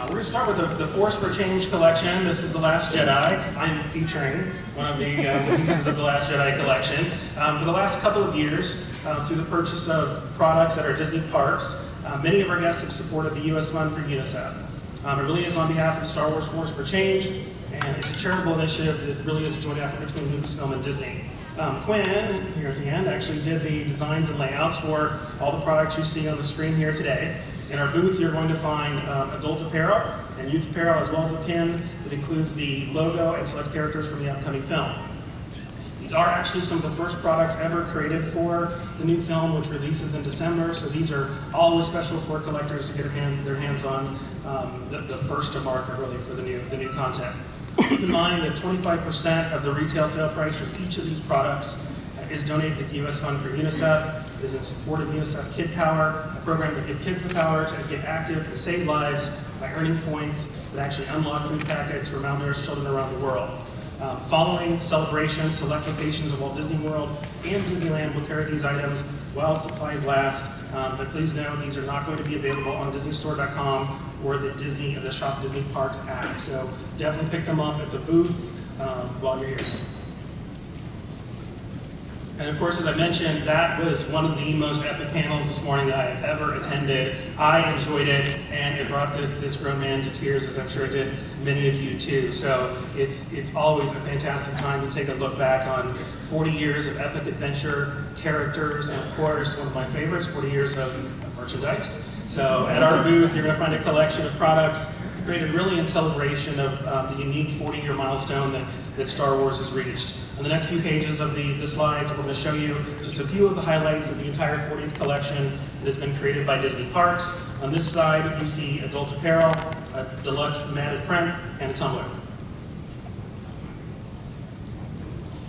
We're going to start with the Force for Change collection. This is The Last Jedi. I'm featuring one of the pieces of The Last Jedi collection. For the last couple of years, through the purchase of products at our Disney parks, many of our guests have supported the U.S. Fund for UNICEF. It really is on behalf of Star Wars Force for Change, and it's a charitable initiative that really is a joint effort between Lucasfilm and Disney. Quinn, here at the end, actually did the designs and layouts for all the products you see on the screen here today. In our booth, you're going to find adult apparel and youth apparel, as well as a pin that includes the logo and select characters from the upcoming film. These are actually some of the first products ever created for the new film, which releases in December, so these are always special for collectors to get their hands on the first to market, really, for the new content. Keep in mind that 25% of the retail sale price for each of these products is donated to the U.S. Fund for UNICEF. It is in support of UNICEF Kid Power, a program that gives kids the power to get active and save lives by earning points that actually unlock food packets for malnourished children around the world. Following celebration, select locations of Walt Disney World and Disneyland will carry these items while supplies last. But please know these are not going to be available on DisneyStore.com or the Shop Disney Parks app. So definitely pick them up at the booth while you're here. And of course, as I mentioned, that was one of the most epic panels this morning that I have ever attended. I enjoyed it, and it brought this grown man to tears, as I'm sure it did many of you too. So it's always a fantastic time to take a look back on 40 years of epic adventure, characters, and of course, one of my favorites, 40 years of merchandise. So at our booth, you're going to find a collection of products created really in celebration of the unique 40-year milestone that Star Wars has reached. On the next few pages of the slides, we're going to show you just a few of the highlights of the entire 40th collection that has been created by Disney Parks. On this side, you see adult apparel, a deluxe matted print, and a tumbler.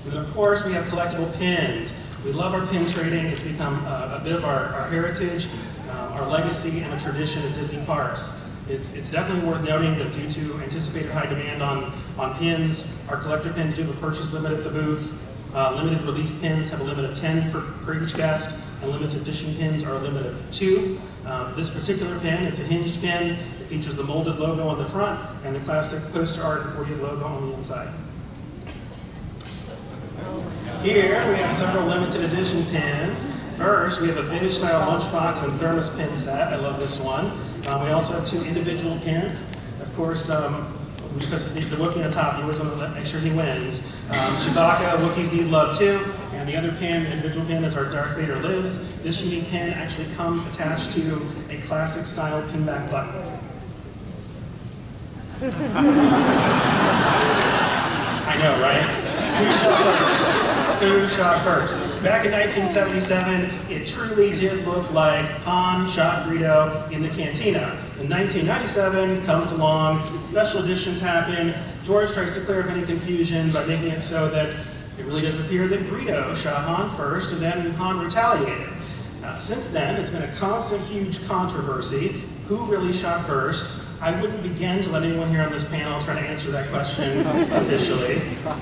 And then, of course, we have collectible pins. We love our pin trading. It's become a bit of our heritage, our legacy, and a tradition of Disney Parks. It's definitely worth noting that due to anticipated high demand on pins, our collector pins do have a purchase limit at the booth. Limited release pins have a limit of 10 for each guest, and limited edition pins are a limit of 2. This particular pin, it's a hinged pin. It features the molded logo on the front and the classic poster art and 40th logo on the inside. Here we have several limited edition pins. First, we have a vintage-style lunchbox and thermos pin set. I love this one. We also have 2 individual pins. Of course, we put the Wookiee on top. You always want to make sure he wins. Chewbacca, Wookiees need love too. And the other pin, the individual pin, is our Darth Vader Lives. This unique pin actually comes attached to a classic-style pinback button. I know, right? Who shot first? Who shot first? Back in 1977, it truly did look like Han shot Greedo in the cantina. In 1997, comes along, special editions happen. George tries to clear up any confusion by making it so that it really does appear that Greedo shot Han first, and then Han retaliated. Since then, it's been a constant, huge controversy. Who really shot first? I wouldn't begin to let anyone here on this panel try to answer that question officially.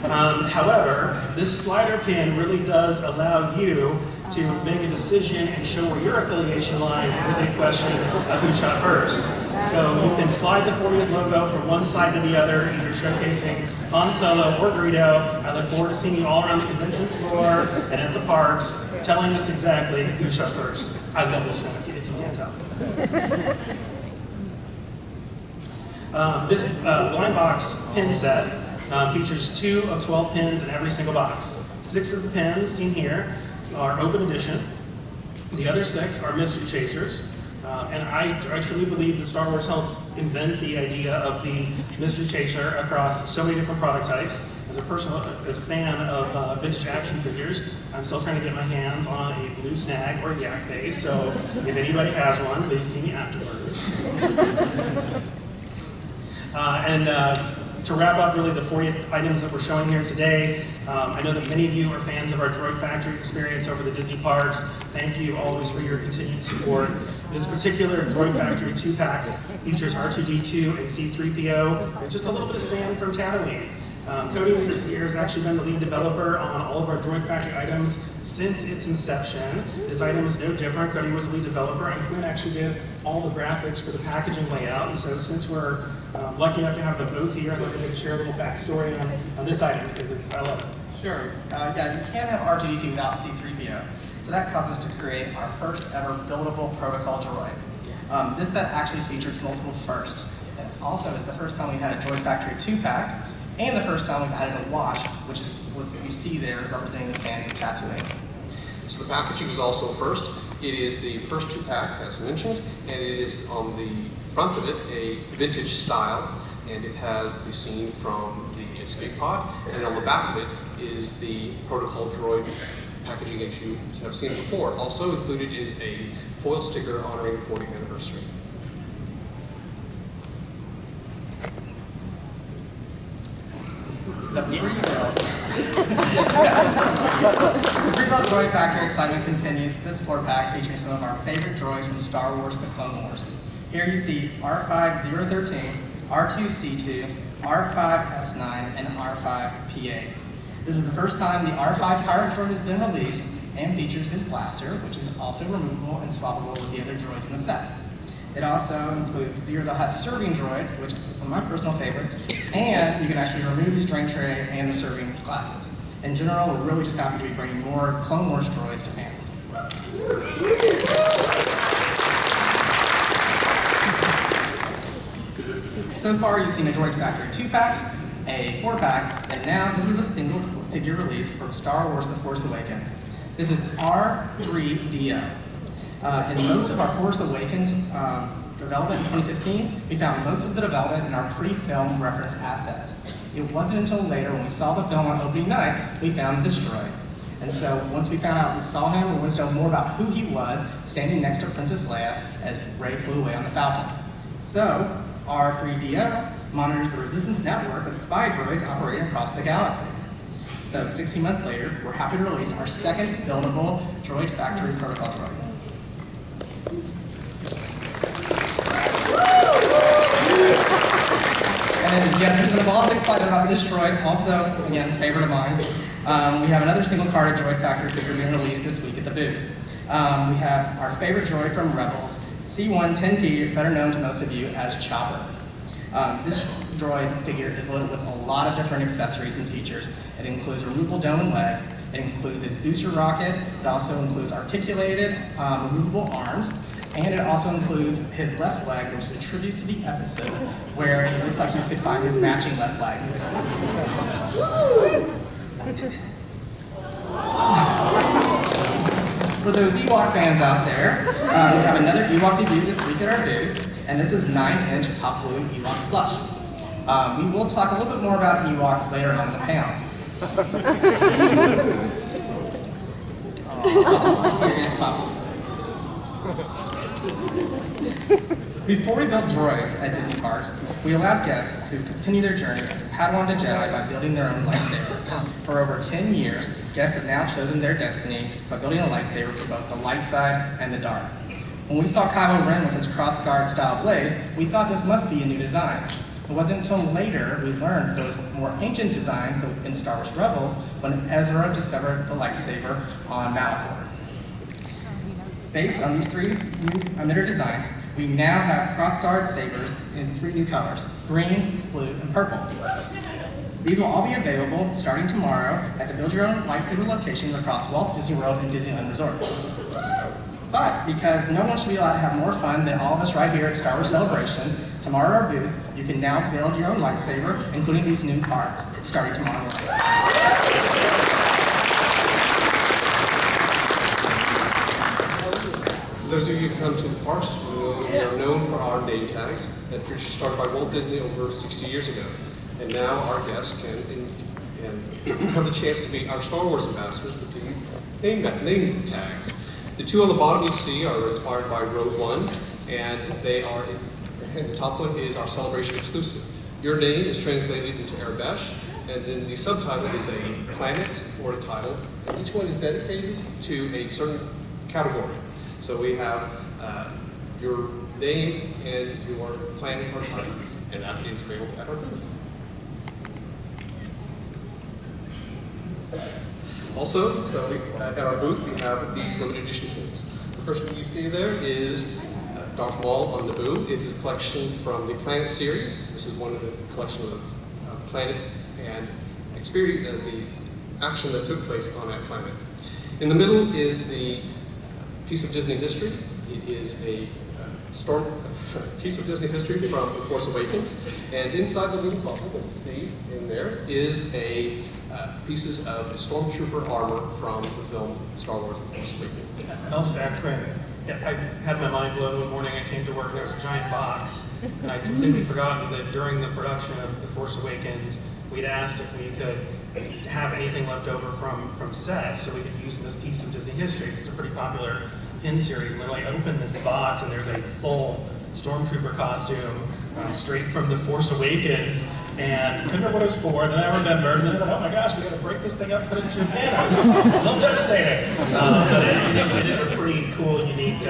However, this slider pin really does allow you to make a decision and show where your affiliation lies in the big question of who shot first. So you can slide the 40th logo from one side to the other, either showcasing Han Solo or Greedo. I look forward to seeing you all around the convention floor and at the parks, telling us exactly who shot first. I love this one, if you can't tell. This blind box pin set features 2 of 12 pins in every single box. 6 of the pins seen here are open edition. The other 6 are mystery chasers. And I truly believe that Star Wars helped invent the idea of the mystery chaser across so many different product types. As a fan of vintage action figures, I'm still trying to get my hands on a blue snag or a yak face. So if anybody has one, please see me afterwards. To wrap up really the 40th items that we're showing here today, I know that many of you are fans of our Droid Factory experience over the Disney parks. Thank you always for your continued support. This particular Droid Factory 2-pack features R2-D2 and C-3PO. It's just a little bit of sand from Tatooine. Cody here has actually been the lead developer on all of our Droid Factory items since its inception. This item is no different. Cody was the lead developer, and Quinn actually did all the graphics for the packaging layout. And so since we're lucky enough to have them both here, I thought they could share a little backstory on this item, because I love it. Sure. Yeah, you can't have R2-D2 without C-3PO. So that caused us to create our first ever buildable protocol droid. This set actually features multiple firsts. And also, it's the first time we had a Droid Factory 2-pack, and the first time we've added a watch, which is what you see there representing the sands of Tatooine. So the packaging is also first. It is the first 2-pack, as mentioned, and it is on the front of it a vintage style, and it has the scene from the escape pod, and on the back of it is the protocol droid packaging that you have seen before. Also included is a foil sticker honoring the 40th anniversary. The pre-built Droid Factory excitement continues with this 4-pack featuring some of our favorite droids from Star Wars: The Clone Wars. Here you see R5-013, R2-C2, R5-S9, and R5-P8. This is the first time the R5 pirate droid has been released and features his blaster, which is also removable and swappable with the other droids in the set. It also includes Zero the Hutt serving droid, which is one of my personal favorites, and you can actually remove his drink tray and the serving glasses. In general, we're really just happy to be bringing more Clone Wars droids to fans. So far, you've seen a Droid Factory 2-pack, a 4-pack, and now this is a single figure release from Star Wars: The Force Awakens. This is R3DO. In most of our Force Awakens development in 2015, we found most of the development in our pre-film reference assets. It wasn't until later when we saw the film on opening night, we found this droid. And so once we found out we saw him, we wanted to know more about who he was, standing next to Princess Leia as Rey flew away on the Falcon. So R3DO monitors the Resistance network of spy droids operating across the galaxy. So 16 months later, we're happy to release our second buildable Droid Factory protocol droid. And then, yes, there's been a lot of excitement about this droid. Also, again, favorite of mine. We have another single-carded Droid Factory figure being released this week at the booth. We have our favorite droid from Rebels, C1-10P, better known to most of you as Chopper. This droid figure is loaded with a lot of different accessories and features. It includes removable dome and legs. It includes its booster rocket. It also includes articulated, removable arms. And it also includes his left leg, which is a tribute to the episode where it looks like you could find his matching left leg. For those Ewok fans out there, we have another Ewok debut this week at our booth, and this is 9-inch Pop Blue Ewok plush. We will talk a little bit more about Ewoks later on in the panel. Here is Pop Blue. Before we built droids at Disney parks, we allowed guests to continue their journey as a Padawan to Jedi by building their own lightsaber. For over 10 years, guests have now chosen their destiny by building a lightsaber for both the light side and the dark. When we saw Kylo Ren with his cross-guard style blade, we thought this must be a new design. It wasn't until later we learned there was more ancient designs in Star Wars Rebels when Ezra discovered the lightsaber on Malachor. Based on these 3 new emitter designs, we now have cross-guard sabers in 3 new colors, green, blue, and purple. These will all be available starting tomorrow at the Build Your Own Lightsaber locations across Walt Disney World and Disneyland Resort. But because no one should be allowed to have more fun than all of us right here at Star Wars Celebration, tomorrow at our booth, you can now build your own lightsaber, including these new parts, starting tomorrow morning. For those of you who come to the parks, we are known for our name tags that were started by Walt Disney over 60 years ago. And now our guests can have the chance to be our Star Wars ambassadors with these name tags. The 2 on the bottom you see are inspired by Rogue One, and the top one is our Celebration exclusive. Your name is translated into Arabesh, and then the subtitle is a planet or a title, and each one is dedicated to a certain category. So we have your name and your planet or title, and that is available at our booth. Also, at our booth, we have these limited edition pins. The first one you see there is Darth Maul on Naboo. It is a collection from the Planet series. This is one of the collection of Planet and experience, the action that took place on that planet. In the middle is the piece of Disney history. It is a piece of Disney history from The Force Awakens. And inside the little bubble that you see in there is a pieces of Stormtrooper armor from the film Star Wars The Force Awakens. I'll just add, Quinn, I had my mind blown one morning. I came to work and there was a giant box, and I'd completely forgotten that during the production of The Force Awakens, we'd asked if we could have anything left over from set so we could use this piece of Disney history. It's a pretty popular pin series, and literally open this box and there's a full Stormtrooper costume straight from The Force Awakens, and couldn't remember what it was for. Then I remembered, and then I thought, oh my gosh, we got to break this thing up, put it into a pan. It was a little devastating, but it is a pretty cool, unique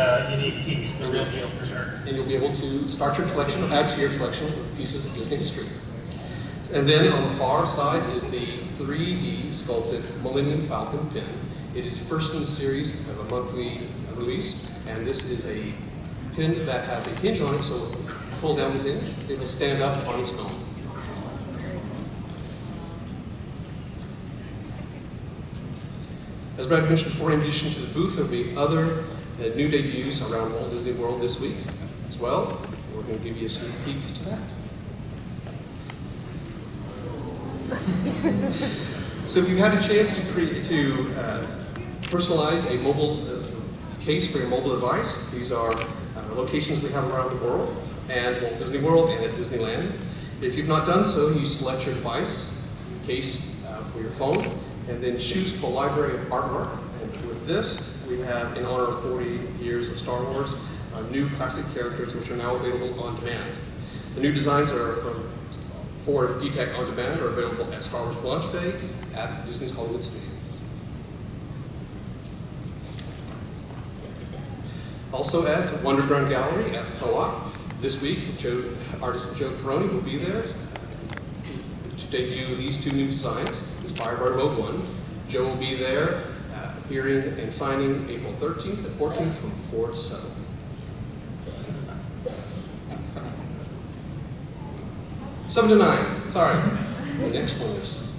piece, the real deal for sure. And you'll be able to start your collection, or add to your collection of pieces of Disney history. And then on the far side is the 3D sculpted Millennium Falcon pin. It is first in the series of a monthly release, and this is a pin that has a hinge on it, so if you pull down the hinge, it will stand up on its own. As Brad mentioned before, in addition to the booth, there will be other new debuts around Walt Disney World this week as well. We're going to give you a sneak peek to that. So if you've had a chance to personalize a mobile case for your mobile device, these are locations we have around the world, and Walt Disney World and at Disneyland. If you've not done so, you select your device, case for your phone, and then choose from a library of artwork. And with this, we have, in honor of 40 years of Star Wars, new classic characters which are now available on demand. The new designs are for DTEC on demand are available at Star Wars Launch Bay at Disney's Hollywood Studios. Also at Wonderground Gallery at the Co-op this week, artist Joe Peroni will be there to debut these two new designs inspired by Rogue One. Joe will be there appearing and signing April 13th and 14th from 4 to 7. 7 to 9, sorry. The next one is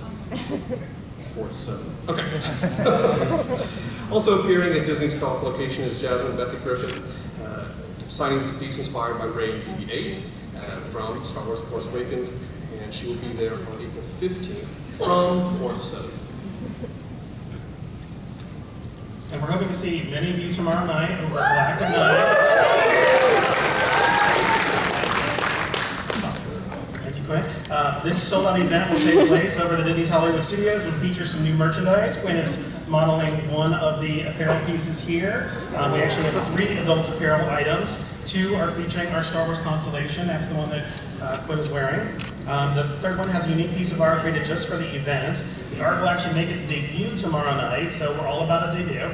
4 to 7. Okay. Also appearing at Disney's Co-op location is Jasmine Beckett Griffith, signing this piece inspired by Rey and BB-8 from Star Wars The Force Awakens, and she will be there on April 15th from 4 to 7. And we're hoping to see many of you tomorrow night over at Galactic Night. Thank you, Quinn. This sold-out event will take place over the Disney's Hollywood Studios and feature some new merchandise. Quinn is modeling one of the apparel pieces here. We actually have 3 adult apparel items. 2 are featuring our Star Wars constellation. That's the one that Quinn is wearing. The third one has a unique piece of art created just for the event. The art will actually make its debut tomorrow night, so we're all about a debut.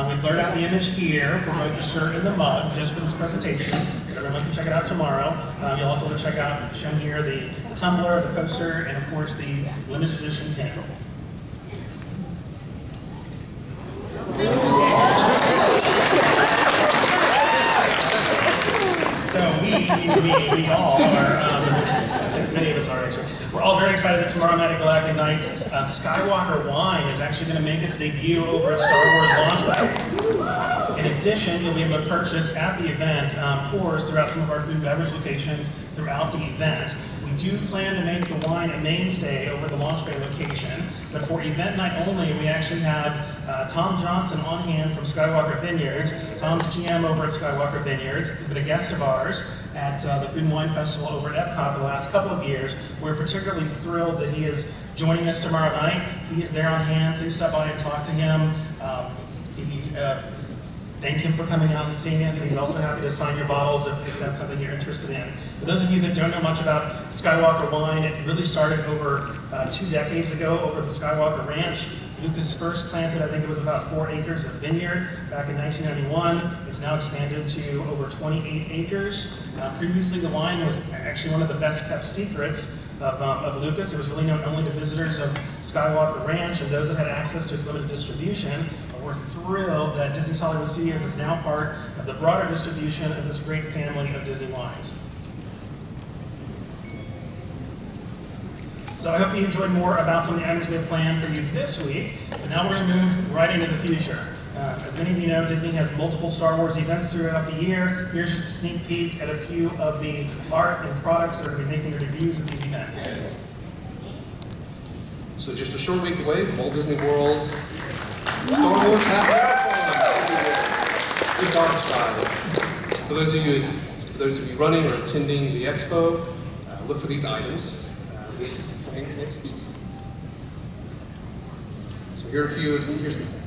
We blurred out the image here for both the shirt and the mug, just for this presentation. Everyone can check it out tomorrow. You'll also want to check out, shown here, the tumbler, the poster, and of course the limited edition pin. So we all are, many of us are actually, we're all very excited that tomorrow night at Galactic Nights, Skywalker wine is actually going to make its debut over at Star Wars Launch Bay. In addition, you'll be able to purchase at the event pours throughout some of our food and beverage locations throughout the event. We do plan to make the wine a mainstay over the Launch Bay location, but for event night only, we actually have Tom Johnson on hand from Skywalker Vineyards. Tom's GM over at Skywalker Vineyards. He's been a guest of ours at the Food and Wine Festival over at Epcot for the last couple of years. We're particularly thrilled that he is joining us tomorrow night. He is there on hand. Please stop by and talk to him. Thank him for coming out and seeing us, and he's also happy to sign your bottles if that's something you're interested in. For those of you that don't know much about Skywalker wine, it really started over 2 decades ago over the Skywalker Ranch. Lucas first planted, I think it was about 4 acres of vineyard back in 1991. It's now expanded to over 28 acres. Previously, the wine was actually one of the best kept secrets of Lucas. It was really known only to visitors of Skywalker Ranch and those that had access to its limited distribution. But we're thrilled that Disney's Hollywood Studios is now part of the broader distribution of this great family of Disney wines. So I hope you enjoyed more about some of the items we have planned for you this week. But now we're going to move right into the future. As many of you know, Disney has multiple Star Wars events throughout the year. Here's just a sneak peek at a few of the art and products that are going to be making their debuts at these events. So just a short week away from Walt Disney World, Star Wars Half Marathon, the dark side. For those of you running or attending the expo, look for these items. So here's a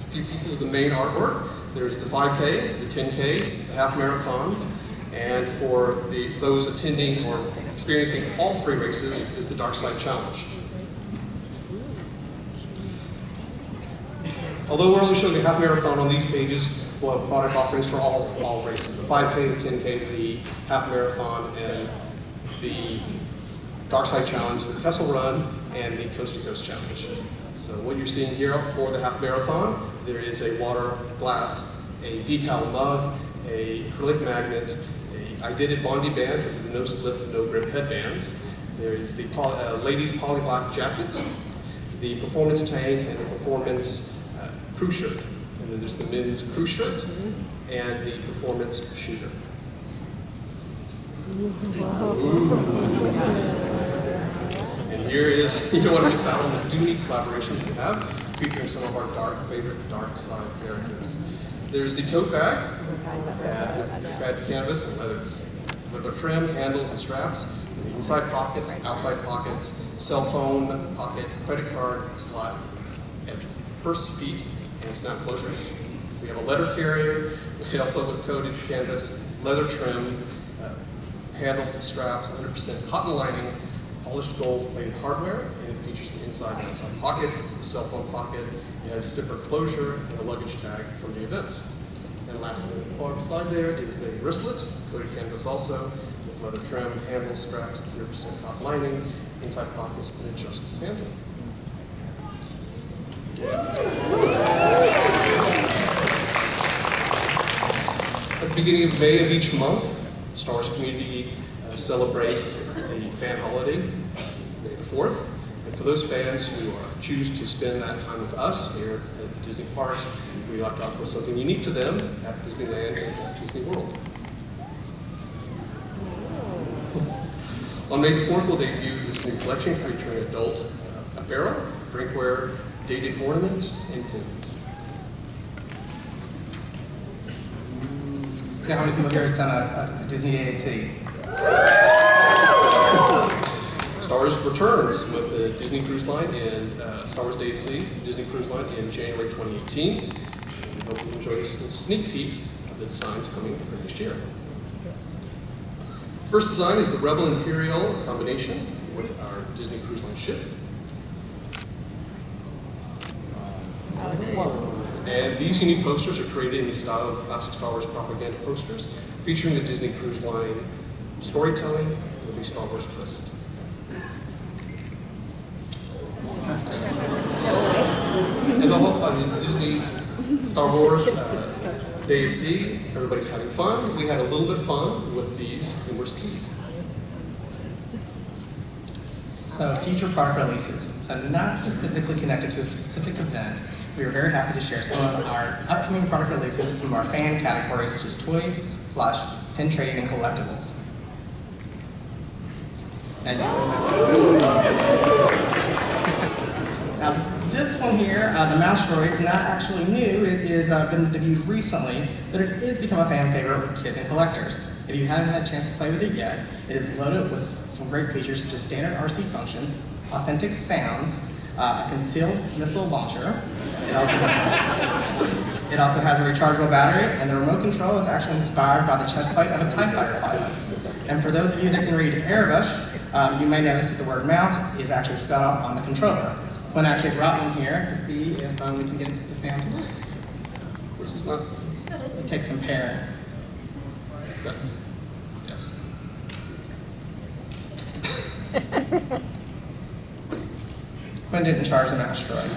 few pieces of the main artwork. There's the 5K, the 10K, the half marathon, and for those attending or experiencing all 3 races is the Dark Side Challenge. Although we're only showing the half marathon on these pages, we'll have product offerings for all races: the 5K, the 10K, the half marathon, and the Dark Side Challenge, the Kessel Run, and the Coast to Coast Challenge. So what you're seeing here for the half marathon, there is a water glass, a decal mug, a acrylic magnet, I Did It Bondi band with the no slip, no grip headbands. There is the ladies poly black jacket, the performance tank, and the performance crew shirt. And then there's the men's crew shirt and the performance shooter. And here it is, you don't want to miss out on the Dooney collaboration we have, featuring some of our favorite dark side characters. There's the tote bag, with red canvas and leather trim, handles and straps, and inside pockets, outside pockets, cell phone pocket, credit card slot, and purse feet, and snap closures. We have a letter carrier, also with coated canvas, leather trim, handles and straps, 100% cotton lining, polished gold plated hardware, and it features the inside and outside pockets, the cell phone pocket. It has a zipper closure and a luggage tag from the event. And lastly, the far side there is the wristlet, coated canvas also, with leather trim, handles, straps, 100% cotton lining, inside pockets, and adjustable handle. At the beginning of May of each month, the Star Wars community celebrates the fan holiday, May the 4th. And for those fans who choose to spend that time with us here at the Disney parks, we like to offer something unique to them at Disneyland and at Disney World. On May the 4th, we'll debut this new collection featuring adult apparel, drinkware, dated ornaments, and pins. See how many people here has done a Disney AAC? Star Wars returns with the Disney Cruise Line and Star Wars Day at Sea, Disney Cruise Line in January 2018. We hope you enjoy this sneak peek of the designs coming for next year. First design is the Rebel Imperial combination with our Disney Cruise Line ship. And these unique posters are created in the style of classic Star Wars propaganda posters, featuring the Disney Cruise Line storytelling with a Star Wars twist. And the whole Disney Star Wars Day at Sea, everybody's having fun. We had a little bit of fun with these numerous teas. So future product releases. So not specifically connected to a specific event, we are very happy to share some of our upcoming product releases in some of our fan categories such as toys, plush, pin trading, and collectibles. Now this one here, the mouse droid, is not actually new. It has been debuted recently, but it is become a fan favorite with kids and collectors. If you haven't had a chance to play with it yet, it is loaded with some great features such as standard RC functions, authentic sounds, a concealed missile launcher. It also has a rechargeable battery, and the remote control is actually inspired by the chest plate of a TIE fighter pilot. And for those of you that can read Arabic, you may notice that the word mouse is actually spelled out on the controller. Quinn actually brought one here to see if we can get the sound to work. Of course it's not. It takes some pairing. Yes. Quinn didn't charge the mouse droid.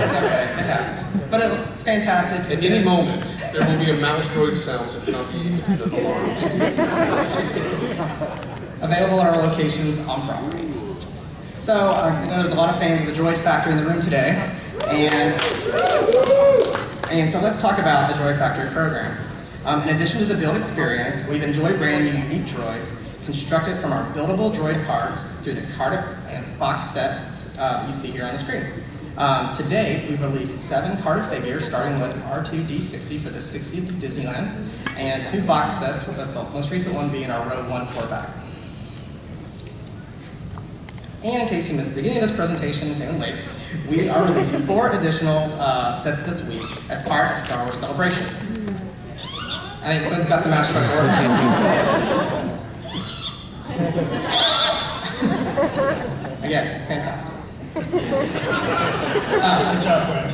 It's okay, it happens. But it's fantastic. At any moment, there will be a mouse droid sound, so do not be alarmed. Available at our locations on property. So, I know there's a lot of fans of the Droid Factory in the room today, and so let's talk about the Droid Factory program. In addition to the build experience, we've enjoyed brand new unique droids constructed from our buildable droid parts through the card and box sets you see here on the screen. To date, we've released 7 carded figures, starting with R2-D60 for the 60th of Disneyland, and 2 box sets, with the most recent one being our Row 1 4-pack. And in case you missed the beginning of this presentation, came in late, we are releasing 4 additional sets this week as part of Star Wars Celebration. I think Quinn's got the mouse truck ordered. Again, fantastic. Good job, Quinn.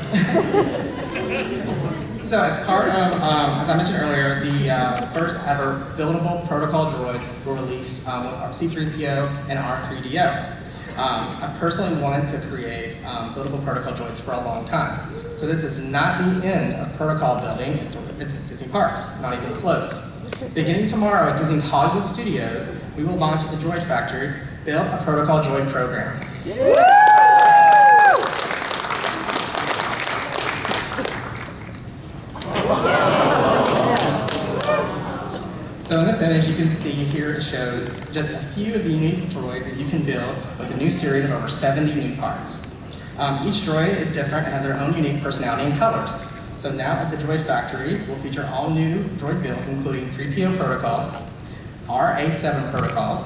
So as part of, as I mentioned earlier, the first ever buildable protocol droids were released with our C-3PO and R3DO. I personally wanted to create buildable protocol droids for a long time. So this is not the end of protocol building at Disney parks, not even close. Beginning tomorrow at Disney's Hollywood Studios, we will launch the Droid Factory Build a Protocol Droid program. So in this image, you can see here it shows just a few of the unique droids that you can build with a new series of over 70 new parts. Each droid is different and has their own unique personality and colors. So now at the Droid Factory, we'll feature all new droid builds, including 3PO protocols, RA7 protocols,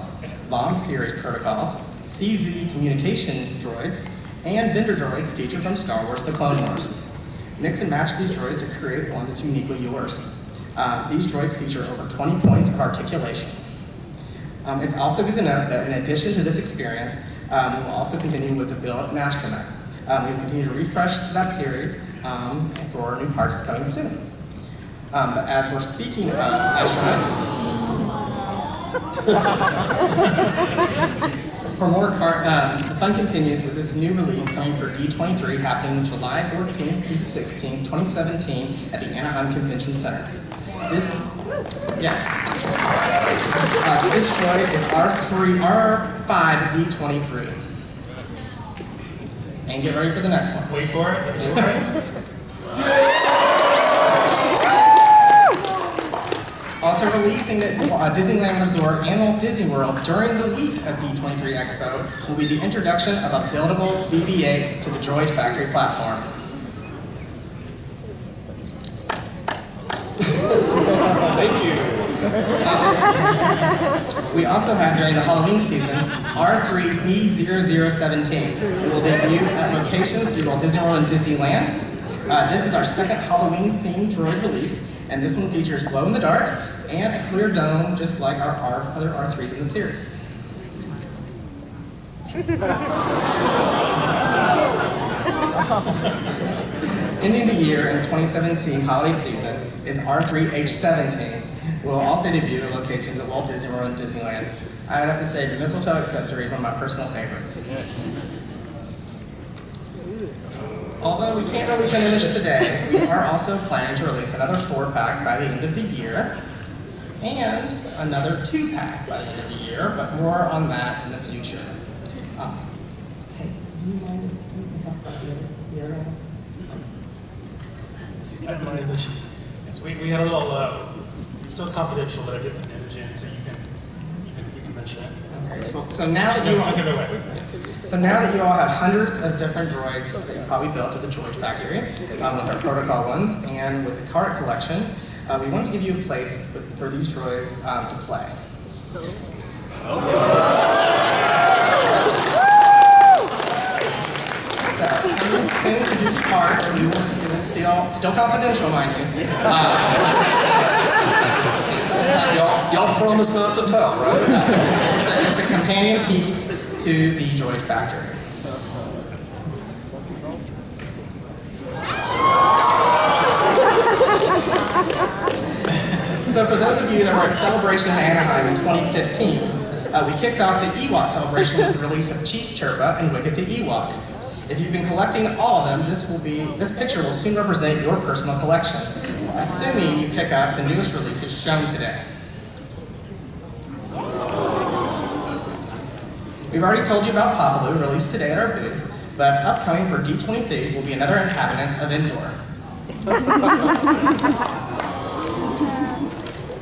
LOM series protocols, CZ communication droids, and vendor droids featured from Star Wars The Clone Wars. Mix and match these droids to create one that's uniquely yours. These droids feature over 20 points of articulation. It's also good to note that in addition to this experience, we will also continue with the build and astronaut. We will continue to refresh that series for new parts coming soon. But as we're speaking of astronauts, for more the fun continues with this new release coming for D23 happening July 14th through the 16th, 2017 at the Anaheim Convention Center. This droid is R5D23. And get ready for the next one. Wait for it. Wait for it. Also releasing at Disneyland Resort and Walt Disney World during the week of D23 Expo will be the introduction of a buildable BB-8 to the Droid Factory platform. Thank you. We also have during the Halloween season R3B0017. It will debut at locations through Walt Disney World and Disneyland. This is our second Halloween-themed droid release, and this one features glow-in-the-dark and a clear dome, just like our other R3s in the series. Ending the year in 2017 holiday season is R3H17. We'll also debut at locations at Walt Disney World and Disneyland. I would have to say the mistletoe accessory is one of my personal favorites. Although we can't release an image today, we are also planning to release another 4-pack by the end of the year, and another 2-pack by the end of the year, but more on that in the future. Hey, do you mind if we can talk about the other one? Yes, we had a little, it's still confidential, but I did put an image in so you can mention it. Okay, so now that you all, Give it away. so now that you all have hundreds of different droids that you probably built at the Droid Factory, with our protocol ones and with the card collection, we want to give you a place for these droids to play. So, coming soon to Disney Parks, we will still confidential, mind you. Y'all promise not to tell, right? It's a companion piece to the Droid Factory. So for those of you that were at Celebration in Anaheim in 2015, We kicked off the Ewok celebration with the release of Chief Chirpa and Wicket the Ewok. If you've been collecting all of them, this picture will soon represent your personal collection, assuming you pick up the newest releases shown today. We've already told you about Papalu, released today at our booth, but upcoming for D23 will be another inhabitant of Endor.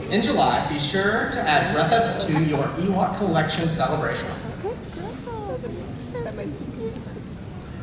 In July, be sure to add Breatha to your Ewok collection celebration.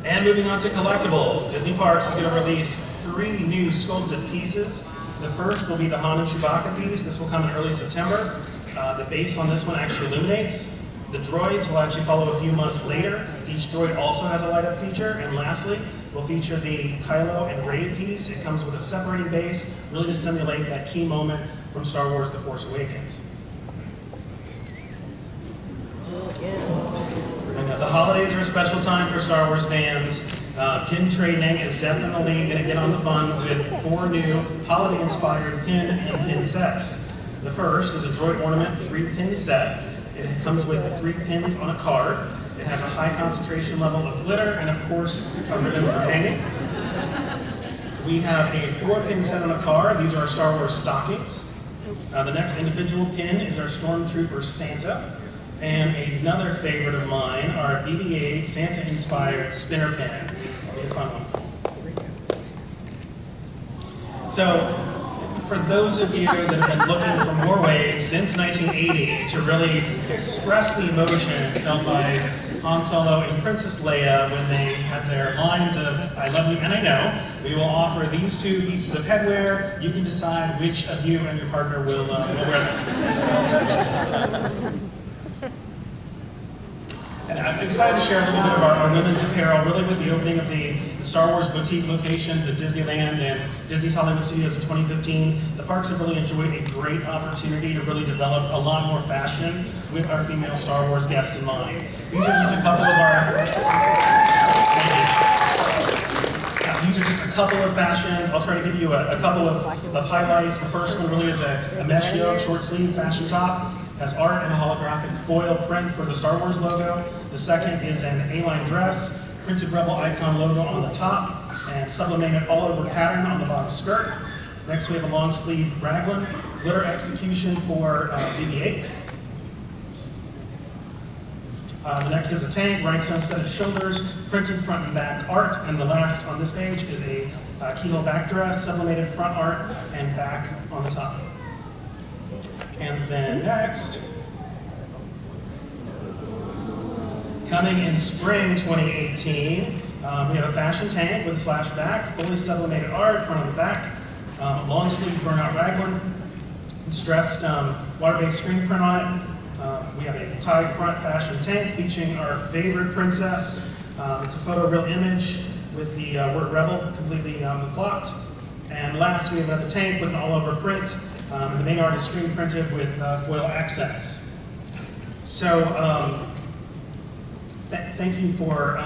And moving on to collectibles, Disney Parks is going to release 3 new sculpted pieces. The first will be the Han and Chewbacca piece. This will come in early September. The base on this one actually illuminates. The droids will actually follow a few months later. Each droid also has a light-up feature. And lastly, we'll feature the Kylo and Rey piece. It comes with a separating base, really to simulate that key moment from Star Wars The Force Awakens. The holidays are a special time for Star Wars fans. Pin trading is definitely going to get on the fun with 4 new holiday-inspired pin and pin sets. The first is a droid ornament 3-pin set. It comes with 3 pins on a card. It has a high concentration level of glitter and, of course, a ribbon for hanging. We have a 4-pin set on a card. These are our Star Wars stockings. The next individual pin is our Stormtrooper Santa. And another favorite of mine, our BB-8 Santa-inspired spinner pin. It'll be a fun one. So, for those of you that have been looking for more ways since 1980 to really express the emotions felt by Han Solo and Princess Leia when they had their lines of "I love you and I know," we will offer these 2 pieces of headwear. You can decide which of you and your partner will wear them. And I'm excited to share a little bit of our women's apparel, really with the opening of the Star Wars boutique locations at Disneyland and Disney's Hollywood Studios in 2015. The parks have really enjoyed a great opportunity to really develop a lot more fashion with our female Star Wars guests in mind. These are just a couple of fashions. I'll try to give you a couple of highlights. The first one really is a mesh yoke, short sleeve fashion top. Has art and a holographic foil print for the Star Wars logo. The second is an A-line dress, printed Rebel icon logo on the top, and sublimated all-over pattern on the bottom skirt. Next we have a long sleeve raglan, glitter execution for BB-8. The next is a tank, rhinestone studded shoulders, printed front and back art, and the last on this page is a keyhole back dress, sublimated front art and back on the top. And then next, coming in spring 2018, we have a fashion tank with a slash back, fully sublimated art, front and back, long sleeve burnout raglan, distressed water-based screen print on it. We have a tie front fashion tank featuring our favorite princess. It's a photoreal image with the word Rebel completely flopped. And last, we have another tank with an all-over print. And the main art is screen printed with foil accents. So, thank you for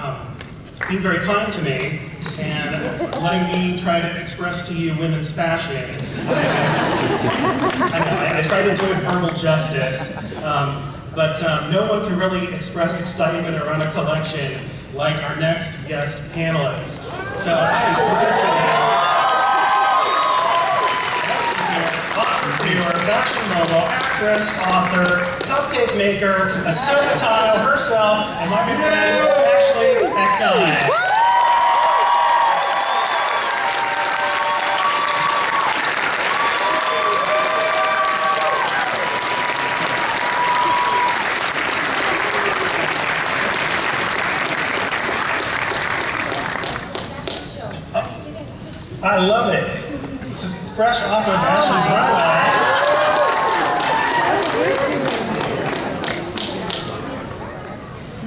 being very kind to me and letting me try to express to you women's fashion. I try to do it verbal justice, but no one can really express excitement around a collection like our next guest panelist. So I am fortunate. Entrepreneur, fashion mogul, actress, author, cupcake maker, a soda tile herself, and my good friend, Ashley X9. I love it. This is fresh off of Ashley's runway.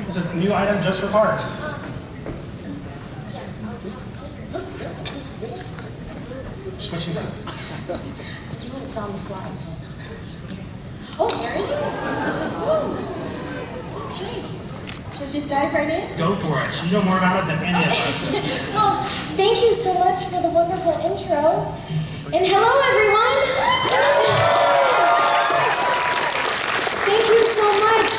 This is a new item just for parks. Switching back. It's on the slides. Oh, there it is. Ooh. Okay. Should I just dive right in? Go for it. You know more about it than any of us. Well, thank you so much for the wonderful intro. And hello, everyone. Thank you so much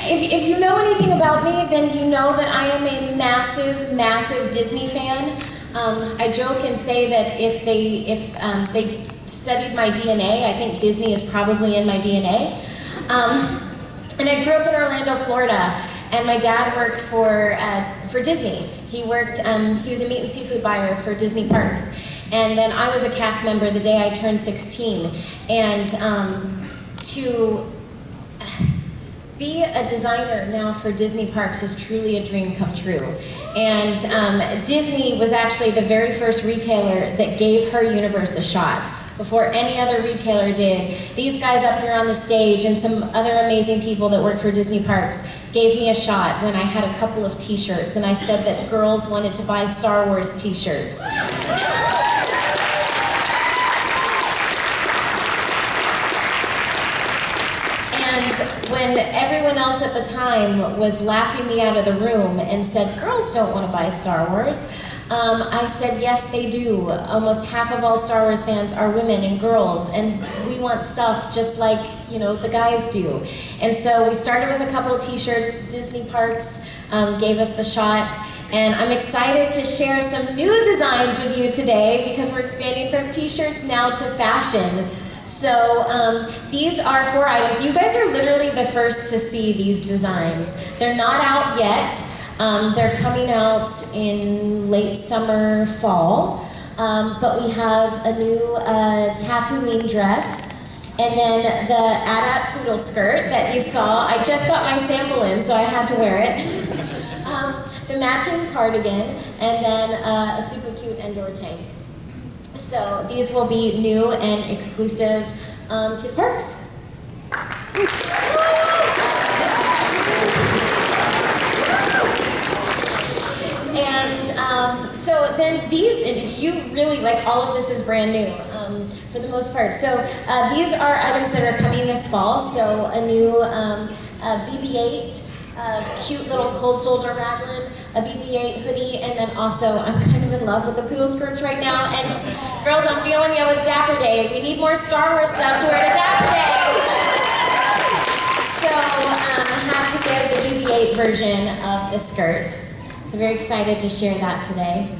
If you know anything about me, then you know that I am a massive, massive Disney fan. I joke and say that if they studied my DNA, I think Disney is probably in my DNA. And I grew up in Orlando, Florida, and my dad worked for Disney. He worked, he was a meat and seafood buyer for Disney parks. And then I was a cast member the day I turned 16. And to be a designer now for Disney parks is truly a dream come true. And Disney was actually the very first retailer that gave her universe a shot before any other retailer did. These guys up here on the stage and some other amazing people that work for Disney parks gave me a shot when I had a couple of t-shirts, and I said that girls wanted to buy Star Wars t-shirts. And when everyone else at the time was laughing me out of the room and said, girls don't want to buy Star Wars, I said, yes, they do. Almost half of all Star Wars fans are women and girls, and we want stuff just like, you know, the guys do. And so we started with a couple of t-shirts. Disney Parks gave us the shot, and I'm excited to share some new designs with you today because we're expanding from t-shirts now to fashion. So these are 4 items. You guys are literally the first to see these designs. They're not out yet. They're coming out in late summer, fall. But we have a new Tatooine dress, and then the AT-AT poodle skirt that you saw. I just got my sample in, so I had to wear it. The matching cardigan, and then a super cute Endor tank. So these will be new and exclusive to the parks. And so then these, you really, like, all of this is brand new for the most part. So these are items that are coming this fall. So a new BB-8, cute little cold shoulder raglan, a BB-8 hoodie, and then also I'm kind of in love with the poodle skirts right now. And girls, I'm feeling you with Dapper Day. We need more Star Wars stuff to wear to Dapper Day. So I had to give the BB-8 version of the skirt. So very excited to share that today.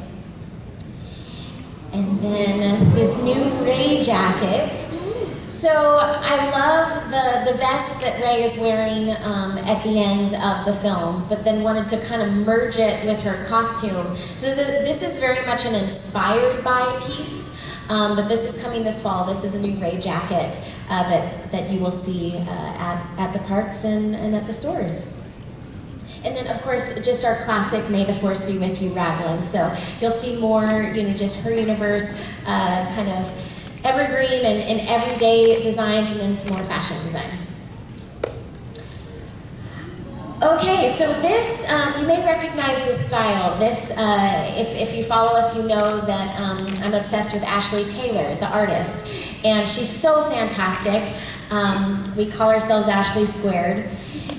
And then this new Rey jacket. So I love the vest that Rey is wearing at the end of the film, but then wanted to kind of merge it with her costume. So this is very much an inspired by piece, but this is coming this fall. This is a new Rey jacket that you will see at the parks and at the stores. And then, of course, just our classic May the Force Be With You raglan. So you'll see more, you know, just her universe kind of evergreen and everyday designs, and then some more fashion designs. Okay, so this, you may recognize this style. This, if you follow us, you know that I'm obsessed with Ashley Taylor, the artist. And she's so fantastic. We call ourselves Ashley Squared.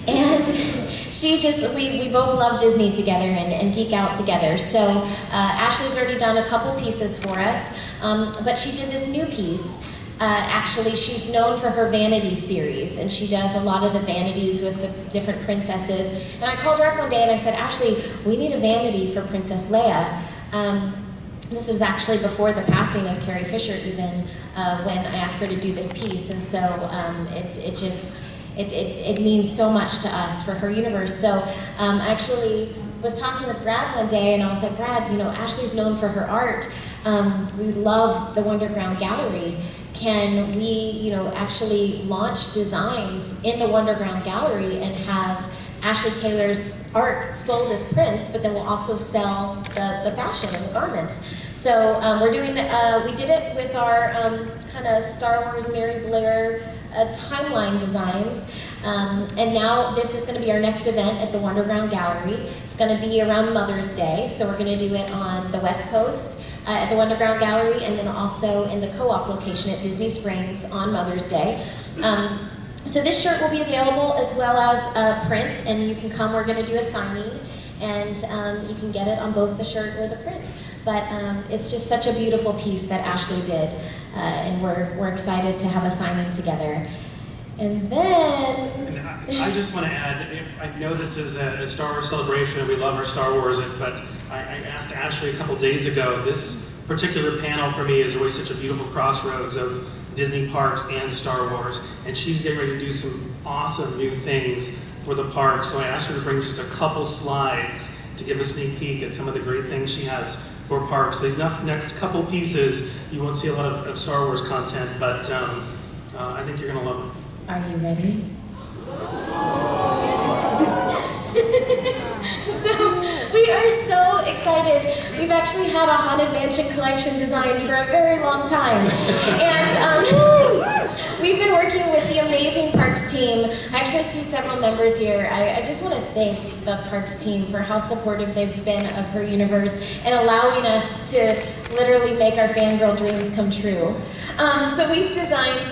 And she just, we both love Disney together and geek out together. So Ashley's already done a couple pieces for us, but she did this new piece. Actually, she's known for her vanity series, and she does a lot of the vanities with the different princesses. And I called her up one day and I said, Ashley, we need a vanity for Princess Leia. This was actually before the passing of Carrie Fisher even, when I asked her to do this piece. And so it means so much to us for her universe. So I actually was talking with Brad one day, and I was like, Brad, you know, Ashley's known for her art. We love the Wonderground Gallery. Can we, you know, actually launch designs in the Wonderground Gallery and have Ashley Taylor's art sold as prints, but then we'll also sell the fashion and the garments. So we're doing, we did it with our kind of Star Wars Mary Blair timeline designs. And now this is going to be our next event at the Wonderground Gallery. It's going to be around Mother's Day, so we're going to do it on the West Coast at the Wonderground Gallery, and then also in the co-op location at Disney Springs on Mother's Day. So this shirt will be available as well as print, and you can come. We're going to do a signing, and you can get it on both the shirt or the print. But it's just such a beautiful piece that Ashley did, and we're excited to have a signing together. And then, And I just want to add, I know this is a Star Wars celebration and we love our Star Wars, but I asked Ashley a couple days ago, this particular panel for me is always such a beautiful crossroads of Disney parks and Star Wars, and she's getting ready to do some awesome new things for the park, so I asked her to bring just a couple slides to give a sneak peek at some of the great things she has for parks. These next couple pieces, you won't see a lot of Star Wars content, but I think you're going to love them. are you ready? So, we are so excited. We've actually had a Haunted Mansion collection designed for a very long time. And we've been working with the amazing Parks team. I actually see several members here. I just want to thank the Parks team for how supportive they've been of her universe and allowing us to literally make our fangirl dreams come true. So we've designed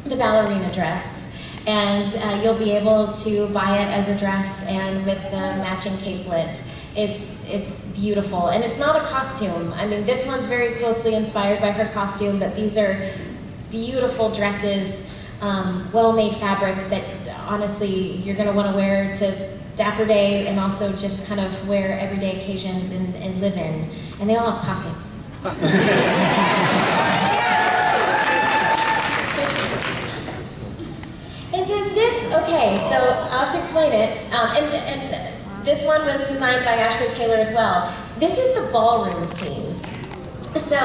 the ballerina dress. And you'll be able to buy it as a dress and with the matching capelet. It's beautiful, and it's not a costume. I mean, this one's very closely inspired by her costume, but these are beautiful dresses, well-made fabrics that honestly you're gonna wanna wear to Dapper Day and also just kind of wear everyday occasions and live in. And they all have pockets. And then this, okay, so I'll have to explain it. And this one was designed by Ashley Taylor as well. This is the ballroom scene. So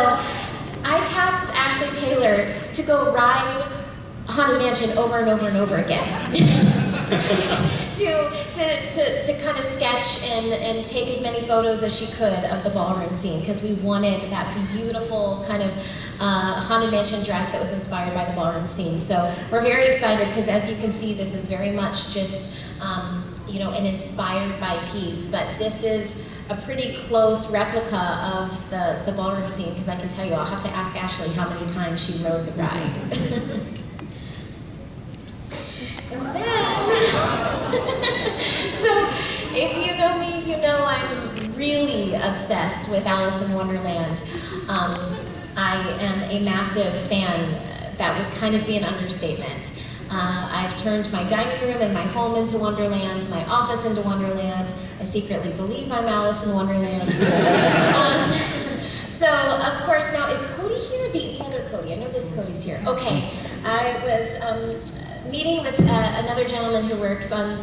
I tasked Ashley Taylor to go ride Haunted Mansion over and over and over again. to kind of sketch and take as many photos as she could of the ballroom scene, because we wanted that beautiful kind of Haunted Mansion dress that was inspired by the ballroom scene. So we're very excited because, as you can see, this is very much just you know, an inspired by piece, but this is a pretty close replica of the ballroom scene, because I can tell you, I'll have to ask Ashley how many times she rode the ride. And then, so if you know me, you know I'm really obsessed with Alice in Wonderland. I am a massive fan. That would kind of be an understatement. I've turned my dining room and my home into Wonderland, my office into Wonderland. I secretly believe I'm Alice in Wonderland. So, of course, now is Cody here? The other Cody. I know this Cody's here. Okay. I was meeting with another gentleman who works on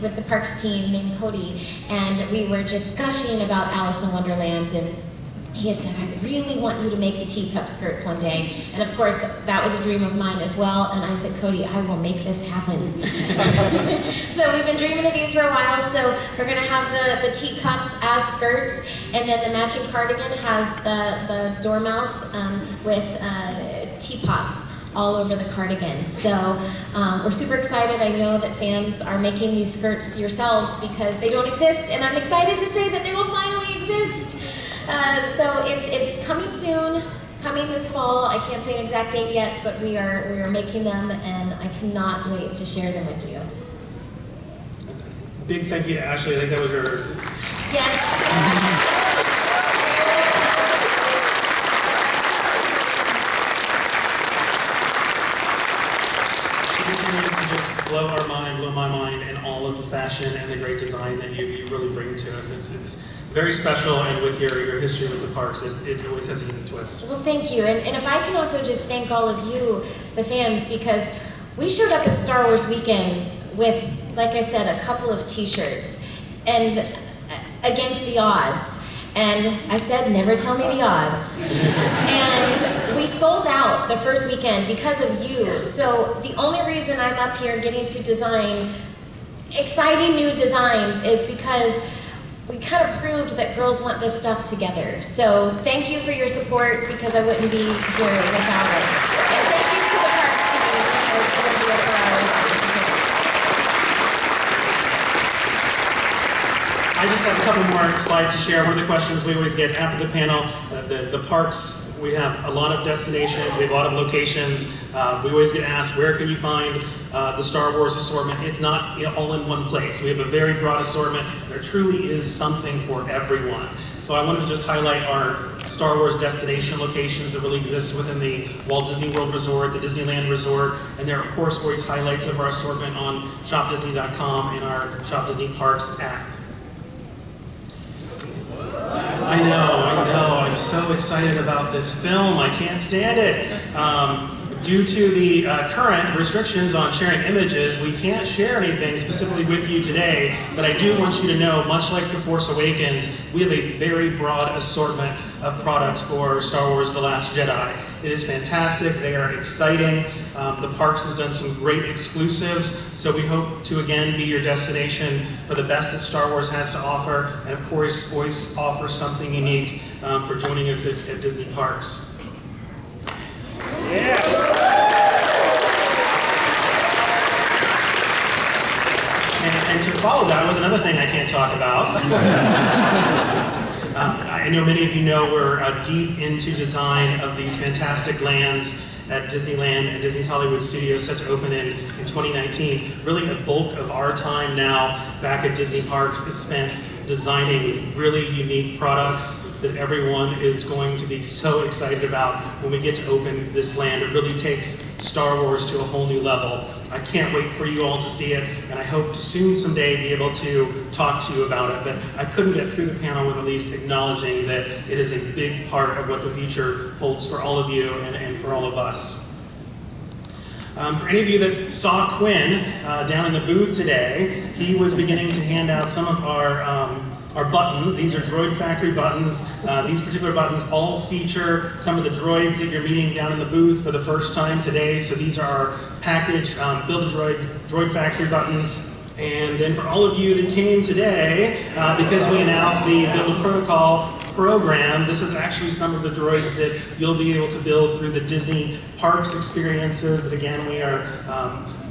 with the Parks team named Cody, and we were just gushing about Alice in Wonderland, and he had said, I really want you to make the teacup skirts one day. And of course, that was a dream of mine as well. And I said, Cody, I will make this happen. So we've been dreaming of these for a while. So we're gonna have the teacups as skirts. And then the matching cardigan has the dormouse with teapots all over the cardigan. So we're super excited. I know that fans are making these skirts yourselves because they don't exist. And I'm excited to say that they will finally exist. So it's coming soon, coming this fall. I can't say an exact date yet, but we are making them, and I cannot wait to share them with you. Big thank you to Ashley. I think that was her. Yes. Blow our mind, blow my mind, and all of the fashion and the great design that you really bring to us. It's very special, and with your history with the parks, it always has a unique twist. Well, thank you. And if I can also just thank all of you, the fans, because we showed up at Star Wars weekends with, like I said, a couple of t-shirts, and against the odds. And I said, never tell me the odds. And we sold out the first weekend because of you. So the only reason I'm up here getting to design exciting new designs is because we kind of proved that girls want this stuff together. So thank you for your support, because I wouldn't be here without it. And thank you to the Parks team, because it would be a Apparel. I just have a couple more slides to share. One of the questions we always get after the panel, the parks, we have a lot of destinations, we have a lot of locations. We always get asked, where can you find the Star Wars assortment? It's not all in one place. We have a very broad assortment. There truly is something for everyone. So I wanted to just highlight our Star Wars destination locations that really exist within the Walt Disney World Resort, the Disneyland Resort, and there are, of course, always highlights of our assortment on shopdisney.com and our Shop Disney Parks app. I know, I'm so excited about this film, I can't stand it. Due to the current restrictions on sharing images, we can't share anything specifically with you today, but I do want you to know, much like The Force Awakens, we have a very broad assortment of products for Star Wars The Last Jedi. It is fantastic, they are exciting, the parks has done some great exclusives, so we hope to again be your destination for the best that Star Wars has to offer, and of course always offer something unique for joining us at Disney Parks. And to follow that with another thing I can't talk about. I know many of you know we're deep into design of these fantastic lands at Disneyland and Disney's Hollywood Studios, set to open in 2019. Really, a bulk of our time now back at Disney Parks is spent designing really unique products that everyone is going to be so excited about when we get to open this land. It really takes Star Wars to a whole new level. I can't wait for you all to see it, and I hope to soon someday be able to talk to you about it, but I couldn't get through the panel with at least acknowledging that it is a big part of what the future holds for all of you and for all of us. For any of you that saw Quinn down in the booth today, he was beginning to hand out some of our buttons. These are Droid Factory buttons. These particular buttons all feature some of the droids that you're meeting down in the booth for the first time today. So these are our packaged Build-A-Droid Droid Factory buttons. And then for all of you that came today, because we announced the Build a Protocol program, this is actually some of the droids that you'll be able to build through the Disney Parks experiences that again we are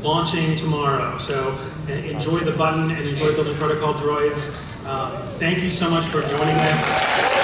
launching tomorrow. So enjoy the button and enjoy Building Protocol droids. Thank you so much for joining us.